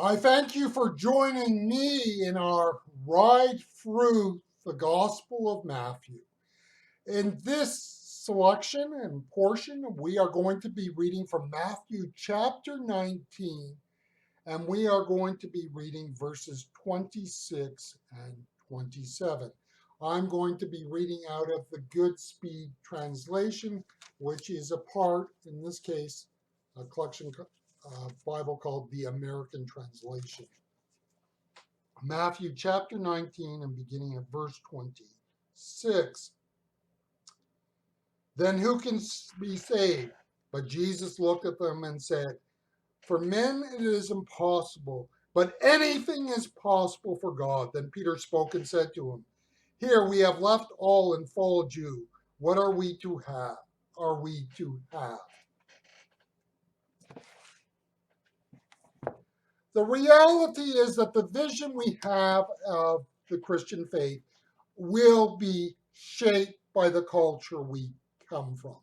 I thank you for joining me in our ride through the Gospel of Matthew. In this selection and portion, we are going to be reading from Matthew chapter 19, and we are going to be reading verses 26 and 27. I'm going to be reading out of the Good Speed translation, which is a part, in this case, a collection Bible called the American Translation. Matthew chapter 19 and beginning at verse 26. Then who can be saved? But Jesus looked at them and said, for men it is impossible, but anything is possible for God. Then Peter spoke and said to him, here we have left all and followed you. What are we to have? The reality is that the vision we have of the Christian faith will be shaped by the culture we come from.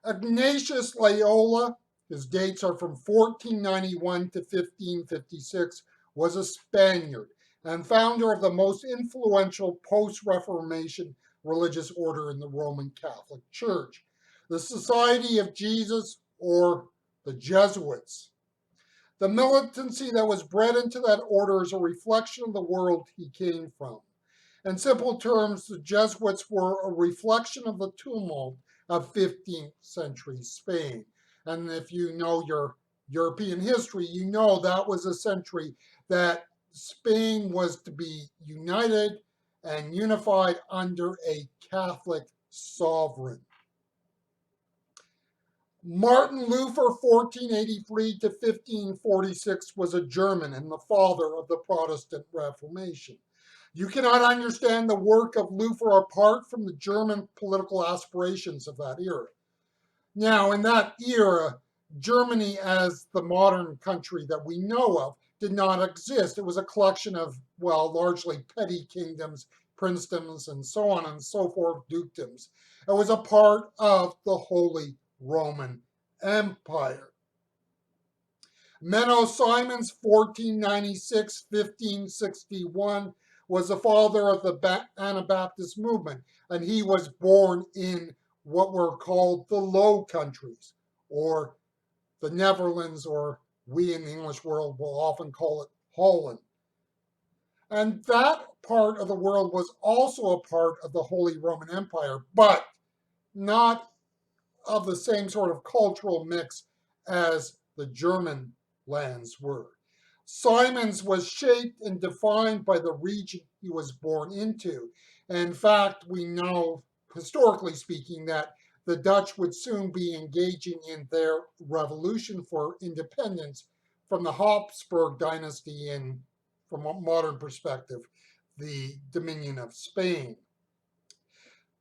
Ignatius Loyola, his dates are from 1491 to 1556, was a Spaniard and founder of the most influential post-Reformation religious order in the Roman Catholic Church, the Society of Jesus, or the Jesuits. The militancy that was bred into that order is a reflection of the world he came from. In simple terms, the Jesuits were a reflection of the tumult of 15th century Spain. And if you know your European history, you know that was a century that Spain was to be united and unified under a Catholic sovereign. Martin Luther, 1483 to 1546, was a German and the father of the Protestant Reformation. You cannot understand the work of Luther apart from the German political aspirations of that era. Now, in that era, Germany as the modern country that we know of did not exist. It was a collection of, well, largely petty kingdoms, princedoms, and so on and so forth, dukedoms. It was a part of the Holy Roman Empire. Menno Simons, 1496-1561, was the father of the Anabaptist movement, and he was born in what were called the Low Countries, or the Netherlands, or we in the English world will often call it Holland. And that part of the world was also a part of the Holy Roman Empire, but not of the same sort of cultural mix as the German lands were. Simons was shaped and defined by the region he was born into. In fact, we know, historically speaking, that the Dutch would soon be engaging in their revolution for independence from the Habsburg dynasty and, from a modern perspective, the Dominion of Spain.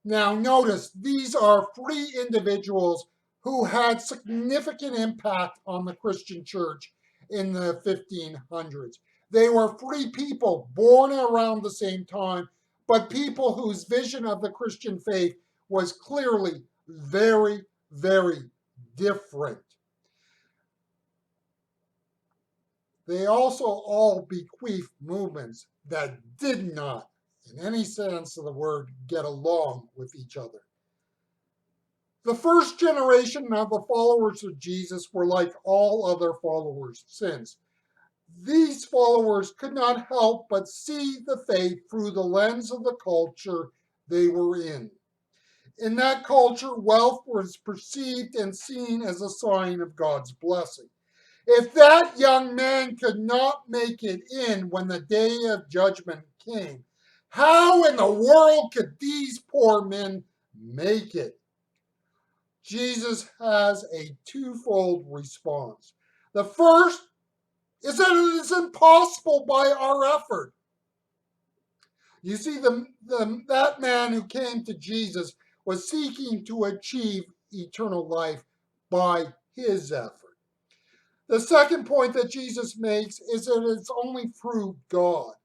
Now notice, these are free individuals who had significant impact on the Christian church in the 1500s. They were free people born around the same time, but people whose vision of the Christian faith was clearly very, very different. They also all bequeathed movements that did not, in any sense of the word, get along with each other. The first generation of the followers of Jesus were like all other followers since. These followers could not help but see the faith through the lens of the culture they were in. In that culture, wealth was perceived and seen as a sign of God's blessing. If that young man could not make it in when the day of judgment came, how in the world could these poor men make it? Jesus has a twofold response. The first is that it is impossible by our effort. You see, that man who came to Jesus was seeking to achieve eternal life by his effort. The second point that Jesus makes is that it's only through God.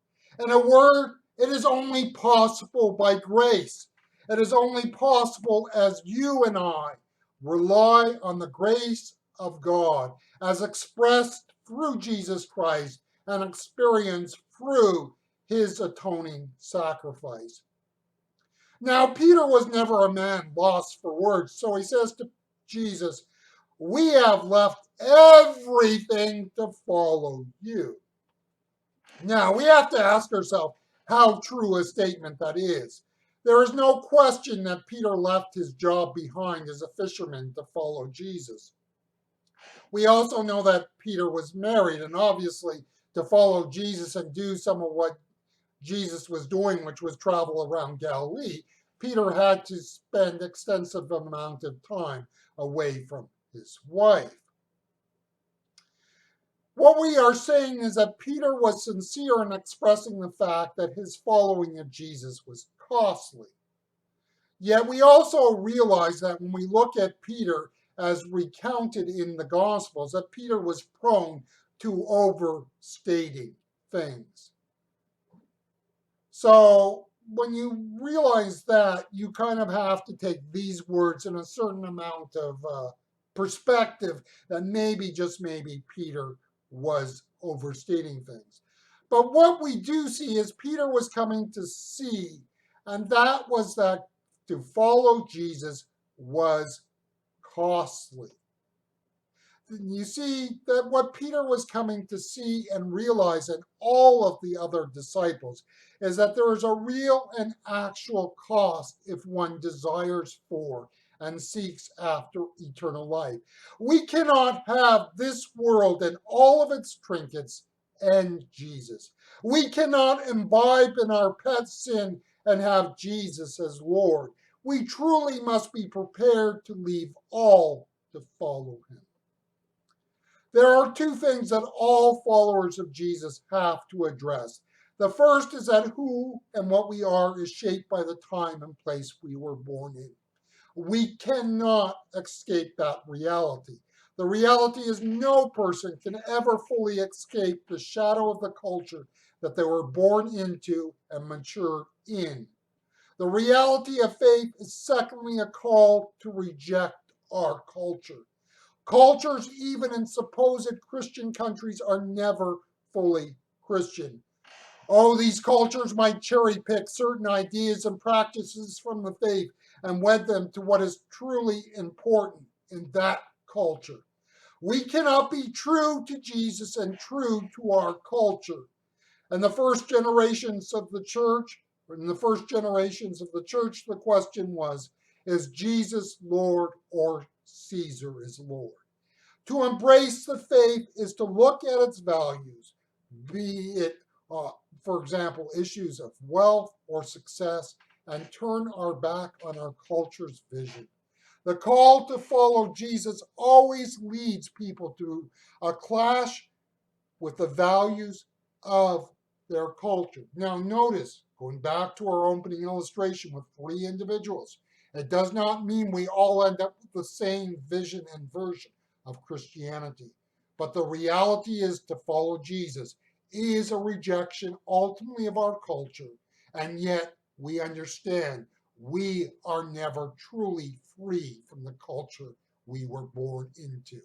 In a word, it is only possible by grace. It is only possible as you and I rely on the grace of God as expressed through Jesus Christ and experience through his atoning sacrifice. Now, Peter was never a man lost for words, so he says to Jesus, "We have left everything to follow you." Now, we have to ask ourselves how true a statement that is. There is no question that Peter left his job behind as a fisherman to follow Jesus. We also know that Peter was married, and obviously, to follow Jesus and do some of what Jesus was doing, which was travel around Galilee, Peter had to spend extensive amount of time away from his wife. What we are saying is that Peter was sincere in expressing the fact that his following of Jesus was costly. Yet we also realize that when we look at Peter as recounted in the Gospels, that Peter was prone to overstating things. So when you realize that, you kind of have to take these words in a certain amount of perspective that maybe, just maybe, Peter was overstating things. But what we do see is Peter was coming to see, and that was that to follow Jesus was costly. You see that what Peter was coming to see and realize, and all of the other disciples, is that there is a real and actual cost if one desires for and seeks after eternal life. We cannot have this world and all of its trinkets and Jesus. We cannot imbibe in our pet sin and have Jesus as Lord. We truly must be prepared to leave all to follow him. There are two things that all followers of Jesus have to address. The first is that who and what we are is shaped by the time and place we were born in. We cannot escape that reality. The reality is no person can ever fully escape the shadow of the culture that they were born into and matured in. The reality of faith is secondly a call to reject our culture. Cultures, even in supposed Christian countries, are never fully Christian. Oh, these cultures might cherry pick certain ideas and practices from the faith and wed them to what is truly important in that culture. We cannot be true to Jesus and true to our culture. And the first generations of the church, the question was, is Jesus Lord or Caesar is Lord? To embrace the faith is to look at its values, be it, for example, issues of wealth or success, and turn our back on our culture's vision. The call to follow Jesus always leads people to a clash with the values of their culture. Now, notice, going back to our opening illustration with 3 individuals, it does not mean we all end up with the same vision and version of Christianity. But the reality is to follow Jesus is a rejection ultimately of our culture, and yet we understand we are never truly free from the culture we were born into.